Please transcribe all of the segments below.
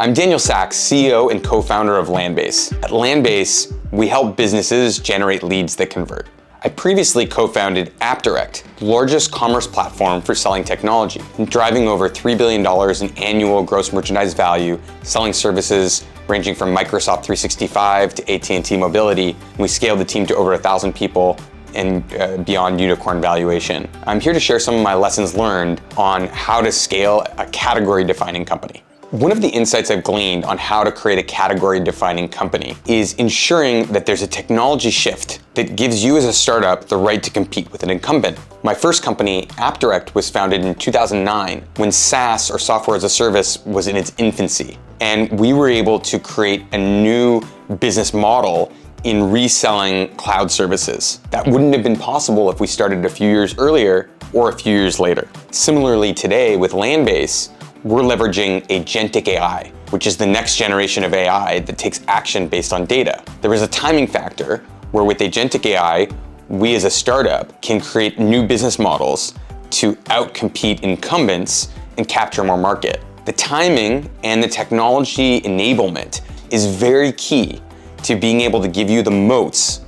I'm Daniel Sachs, CEO and co-founder of Landbase. At Landbase, we help businesses generate leads that convert. I previously co-founded AppDirect, the largest commerce platform for selling technology, driving over $3 billion in annual gross merchandise value, selling services ranging from Microsoft 365 to AT&T Mobility. We scaled the team to over 1,000 people and beyond unicorn valuation. I'm here to share some of my lessons learned on how to scale a category-defining company. One of the insights I've gleaned on how to create a category-defining company is ensuring that there's a technology shift that gives you as a startup the right to compete with an incumbent. My first company, AppDirect, was founded in 2009 when SaaS, or software as a service, was in its infancy. And we were able to create a new business model in reselling cloud services. That wouldn't have been possible if we started a few years earlier or a few years later. Similarly, today with Landbase, we're leveraging agentic AI, which is the next generation of AI that takes action based on data. There is a timing factor where with agentic AI, we as a startup can create new business models to outcompete incumbents and capture more market. The timing and the technology enablement is very key to being able to give you the moats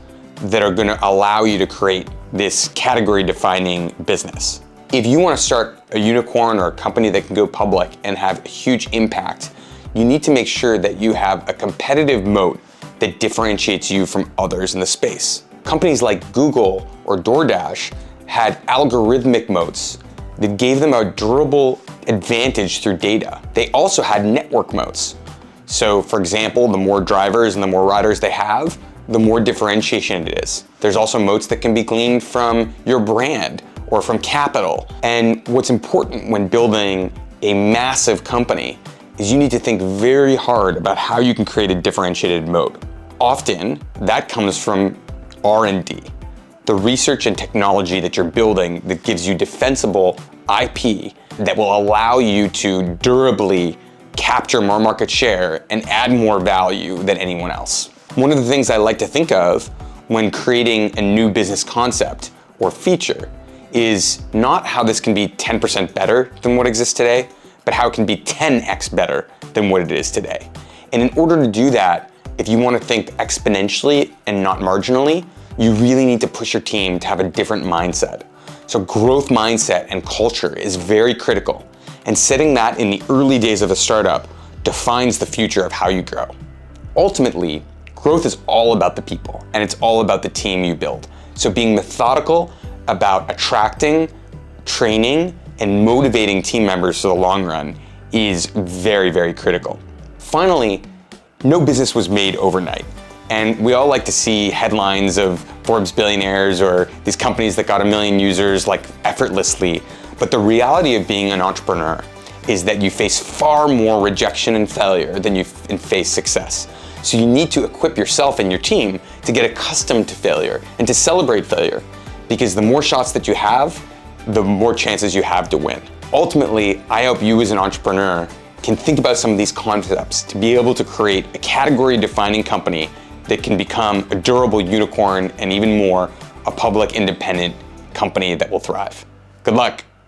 that are going to allow you to create this category-defining business. If you want to start a unicorn or a company that can go public and have a huge impact, you need to make sure that you have a competitive moat that differentiates you from others in the space. Companies like Google or DoorDash had algorithmic moats that gave them a durable advantage through data. They also had network moats. So for example, the more drivers and the more riders they have, the more differentiation it is. There's also moats that can be gleaned from your brand or from capital. And what's important when building a massive company is you need to think very hard about how you can create a differentiated moat. Often, that comes from R&D, the research and technology that you're building that gives you defensible IP that will allow you to durably capture more market share and add more value than anyone else. One of the things I like to think of when creating a new business concept or feature is not how this can be 10% better than what exists today, but how it can be 10x better than what it is today. And in order to do that, if you want to think exponentially and not marginally, you really need to push your team to have a different mindset. So growth mindset and culture is very critical. And setting that in the early days of a startup defines the future of how you grow. Ultimately, growth is all about the people, and it's all about the team you build. So being methodical about attracting, training, and motivating team members for the long run is very, very critical. Finally, no business was made overnight. And we all like to see headlines of Forbes billionaires or these companies that got 1 million users like effortlessly. But the reality of being an entrepreneur is that you face far more rejection and failure than you face success. So you need to equip yourself and your team to get accustomed to failure and to celebrate failure. Because the more shots that you have, the more chances you have to win. Ultimately, I hope you as an entrepreneur can think about some of these concepts to be able to create a category-defining company that can become a durable unicorn and even more, a public independent company that will thrive. Good luck.